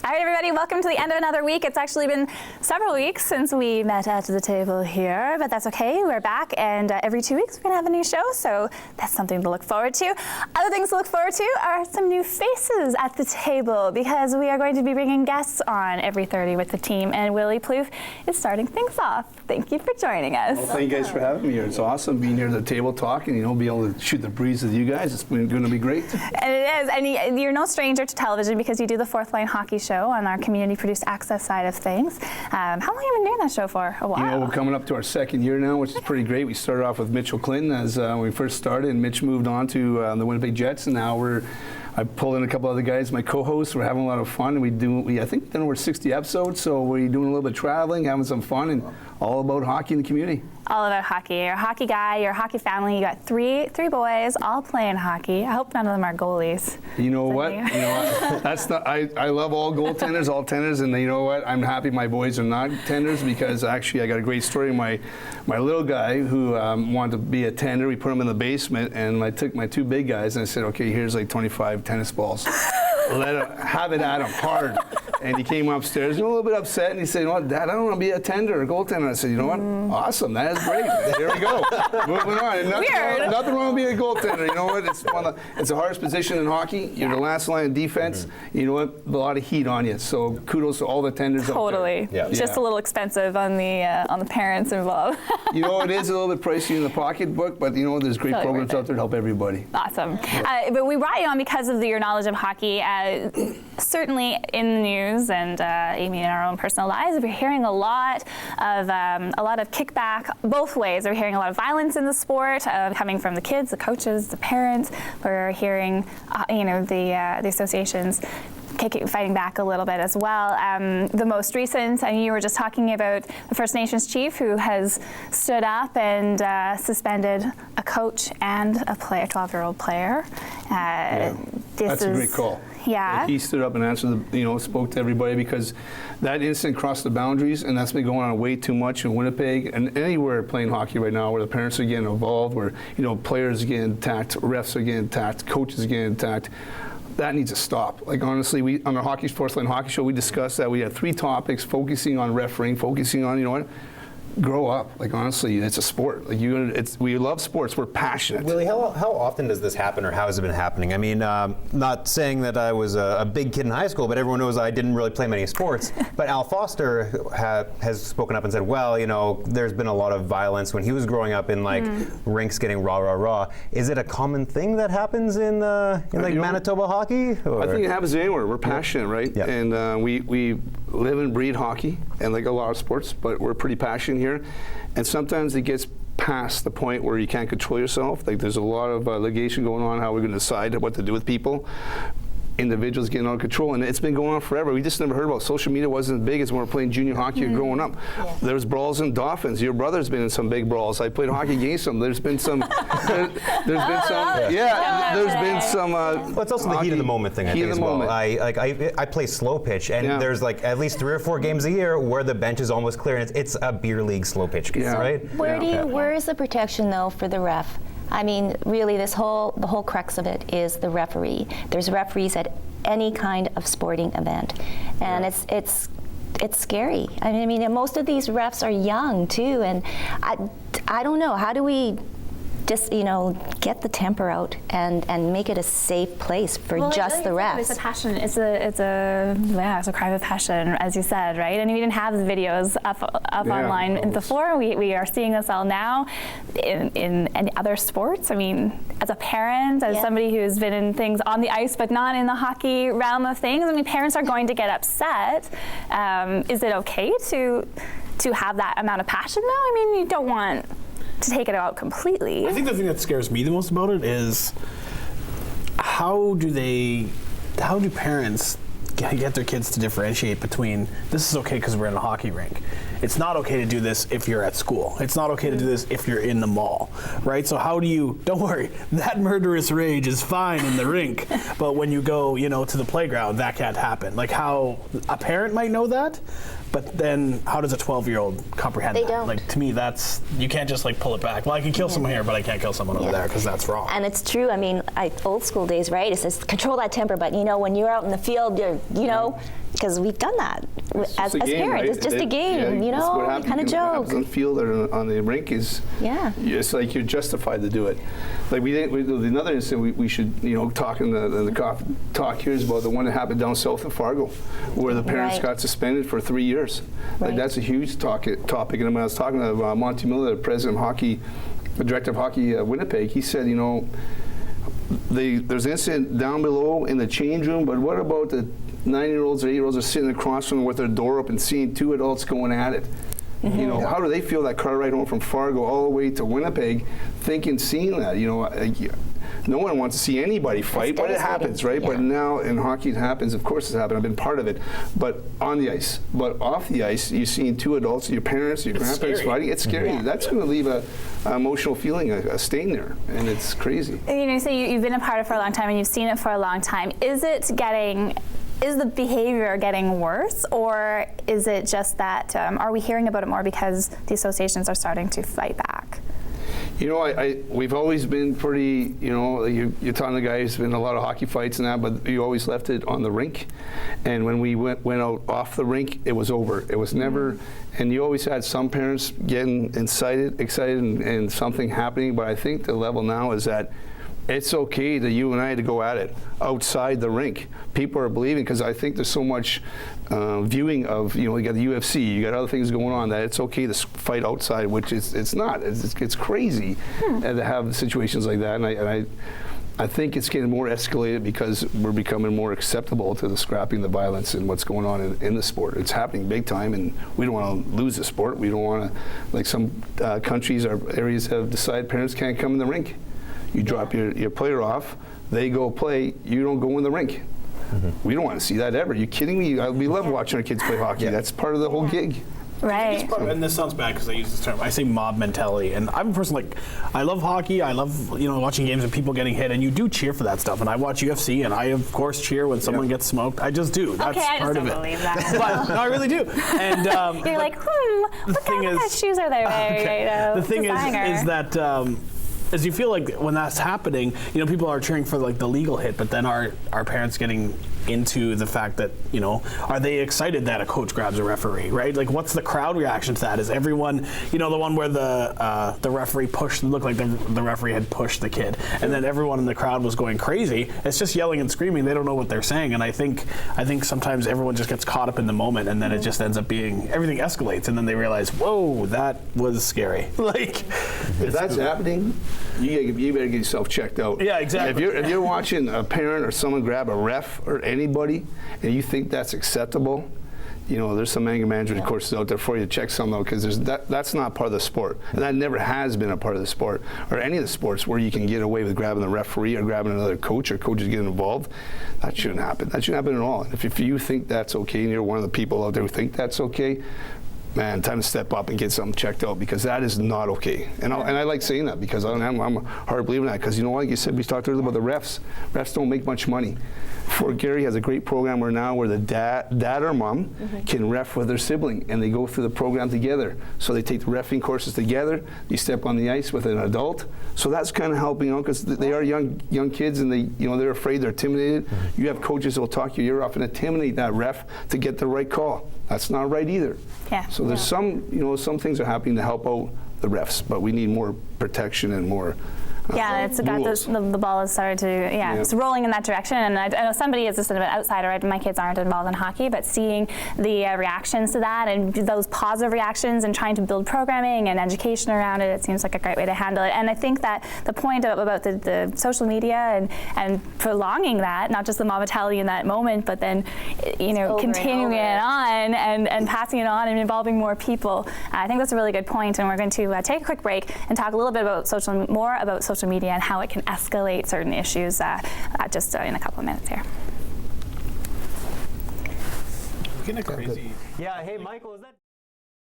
All right, everybody, welcome to the end of another week. It's actually been several weeks since we met at the table here, but that's okay. We're back, and every 2 weeks we're going to have a new show, so that's something to look forward to. Other things to look forward to are some new faces at the table, because we are going to be bringing guests on every 30 with the team, and Willie Plouffe is starting things off. Thank you for joining us. Well, thank you guys for having me here. It's awesome being here at the table talking, be able to shoot the breeze with you guys. It's going to be great. And it is, and you're no stranger to television because you do the Fourth Line Hockey Show on our community-produced access side of things. How long have you been doing that show for? A while. We're coming up to our second year now, which is pretty great. We started off with Mitchell Clinton as when we first started, and Mitch moved on to the Winnipeg Jets, and now I pulled in a couple other guys, my co-hosts. We're having a lot of fun, and I think we've done over 60 episodes, so we're doing a little bit of traveling, having some fun, and all about hockey in the community. All about hockey. You're a hockey guy, you're a hockey family. You got three boys all playing hockey. I hope none of them are goalies. You know what? That's not. I love all goaltenders, all tenders, and you know what? I'm happy my boys are not tenders, because actually I got a great story. My little guy who wanted to be a tender, we put him in the basement, and I took my two big guys and I said, okay, here's like 25 tennis balls. Have it at him hard. And he came upstairs, a little bit upset, and he said, you know what, Dad, I don't want to be a tender or a goaltender. I said, you know what, awesome, that is great. Here we go. Moving on. Nothing wrong with being a goaltender. You know what, it's the hardest position in hockey. You're the last line of defense. You know what, a lot of heat on you. So kudos to all the tenders out there. Totally. Yeah. Just a little expensive on the parents involved. It is a little bit pricey in the pocketbook, but there's great programs out there to help everybody. Awesome. But we brought you on because of your knowledge of hockey. Certainly in the news and Amy in our own personal lives, we're hearing a lot of kickback both ways. We're hearing a lot of violence in the sport coming from the kids, the coaches, the parents. We're hearing the associations fighting back a little bit as well. The most recent, you were just talking about the First Nations chief who has stood up and suspended a coach and a 12-year-old player. That's a great call. Yeah. He stood up and answered, spoke to everybody, because that incident crossed the boundaries, and that's been going on way too much in Winnipeg and anywhere playing hockey right now, where the parents are getting involved, where players are getting attacked, refs are getting attacked, coaches are getting attacked. That needs to stop. Like, honestly, on our Fourth Line Hockey Show, we discussed that. We had 3 topics focusing on refereeing, focusing on, grow up. Like, honestly, it's a sport. Like, we love sports. We're passionate. Willie, how often does this happen, or how has it been happening? I mean, not saying that I was a big kid in high school, but everyone knows I didn't really play many sports. But Al Foster has spoken up and said, well, there's been a lot of violence when he was growing up in rinks getting rah. Is it a common thing that happens in Manitoba hockey? Or? I think it happens anywhere. We're passionate, right? Yep. And we live and breed hockey, and like a lot of sports, but we're pretty passionate here. And sometimes it gets past the point where you can't control yourself. Like, there's a lot of litigation going on, how we're going to decide what to do with people. Individuals getting out of control, and it's been going on forever. We just never heard about it. Social media wasn't as big as when we were playing junior hockey or growing up. Yeah. There was brawls in Dolphins. Your brother's been in some big brawls. I played hockey against him. There's been some. Well, it's also the heat of the moment thing. I think as well. I play slow pitch, and there's at least 3 or 4 games a year where the bench is almost clear, and it's a beer league slow pitch game, right? Where is the protection though for the ref? I mean, really, the whole crux of it is the referee. There's referees at any kind of sporting event, and it's scary. I mean, most of these refs are young too, and I don't know, how do we just get the temper out and make it a safe place for just the refs? It's a passion. It's a crime of passion, as you said, right? And we didn't have the videos up online before. We are seeing this all now in other sports. I mean, as a parent, as somebody who's been in things on the ice but not in the hockey realm of things, I mean, parents are going to get upset. Is it okay to have that amount of passion though? I mean, you don't want to take it out completely. I think the thing that scares me the most about it is how do parents get their kids to differentiate between this is okay because we're in a hockey rink. It's not okay to do this if you're at school. It's not okay to do this if you're in the mall, right? So how do you, don't worry, that murderous rage is fine in the rink, but when you go, to the playground, that can't happen. Like, how a parent might know that, but then how does a 12-year-old comprehend that? Don't. Like, to me, that's, you can't just pull it back. Well, I can kill someone here, but I can't kill someone over there because that's wrong. And it's true. I mean, old school days, right? It says control that temper, but when you're out in the field, because we've done that as It's a game, parents. right? It's just a game, you it's know, what happens- kind of what joke. happens on the field or on the rink is, Yeah. it's like you're justified to do it. Like another incident we should, talk in the talk here is about the one that happened down south in Fargo, where the parents Right. got suspended for 3 years. Like Right. that's a huge topic. And when I was talking to Monty Miller, the president of hockey, the director of hockey at Winnipeg, he said, there's an incident down below in the change room, but what about the 9-year-olds or 8-year-olds are sitting across from them with their door open, seeing 2 adults going at it? How do they feel that car ride home from Fargo all the way to Winnipeg, seeing that? No one wants to see anybody fight, but it happens, right? Yeah. But now in hockey it happens. Of course it's happened. I've been part of it. But on the ice, but off the ice, you're seeing 2 adults, your parents, your grandparents scary. fighting. It's scary. Yeah. That's going to leave an emotional feeling, a stain there, and it's crazy. You say you've been a part of it for a long time and you've seen it for a long time. Is the behavior getting worse, or is it just that are we hearing about it more because the associations are starting to fight back? We've always been pretty, you're telling the guy there's been a lot of hockey fights and that, but you always left it on the rink. And when we went out off the rink, it was over. It was never, and you always had some parents getting excited and something happening, but I think the level now is that it's okay to you and I to go at it outside the rink. People are believing, because I think there's so much viewing of, you got the UFC, you got other things going on, that it's okay to fight outside, which it's not. It's crazy to have situations like that, and I think it's getting more escalated because we're becoming more acceptable to the scrapping, the violence, and what's going on in the sport. It's happening big time, and we don't want to lose the sport. We don't want to, like some countries or areas have decided parents can't come in the rink. You drop your player off, they go play, you don't go in the rink. We don't want to see that ever. Are you kidding me? We love watching our kids play hockey. That's part of the whole gig. Right. And this sounds bad because I use this term. I say mob mentality, and I'm a person I love hockey. I love watching games and people getting hit, and you do cheer for that stuff. And I watch UFC, and I of course cheer when someone gets smoked. I just do. That's Okay, I part just of don't it. believe that. But no, I really do. And You're like, what kind of shoes are they wearing? The thing is that. As you feel like when that's happening, people are cheering for the legal hit, but then are parents getting into the fact that, are they excited that a coach grabs a referee, right? Like, what's the crowd reaction to that? Is everyone, the one where the referee looked like the referee had pushed the kid, and then everyone in the crowd was going crazy. It's just yelling and screaming. They don't know what they're saying, and I think sometimes everyone just gets caught up in the moment, and then it just ends up being, everything escalates, and then they realize, whoa, that was scary. If that's happening, you better get yourself checked out. Yeah, exactly. If you're watching a parent or someone grab a ref or anybody, and you think that's acceptable, there's some anger management courses out there for you to check some out, because that's not part of the sport, and that never has been a part of the sport or any of the sports where you can get away with grabbing the referee or grabbing another coach or coaches getting involved. That shouldn't happen. That shouldn't happen at all. And if you think that's okay, and you're one of the people out there who think that's okay, man, time to step up and get something checked out, because that is not okay. And I like saying that, because I'm a hard believer in that, because like you said, we talked earlier about the refs. Refs don't make much money. Fort Garry has a great program where the dad or mom can ref with their sibling, and they go through the program together. So they take the reffing courses together. You step on the ice with an adult. So that's kind of helping out, because they are young kids, and they're afraid, they're intimidated. You have coaches that will talk your ear off and intimidate that ref to get the right call. That's not right either. Yeah. So there's some things are happening to help out the refs, but we need more protection and more. It's got the ball has started to, it's rolling in that direction. And I know somebody is just an outsider, right? My kids aren't involved in hockey, but seeing the reactions to that and those positive reactions and trying to build programming and education around it, it seems like a great way to handle it. And I think that the point about the social media and prolonging that, not just the mob mentality in that moment, but then, continuing it on and passing it on and involving more people. I think that's a really good point. And we're going to take a quick break and talk a little bit about social media and how it can escalate certain issues just in a couple of minutes here. Getting crazy. Yeah, hey, Michael, is that...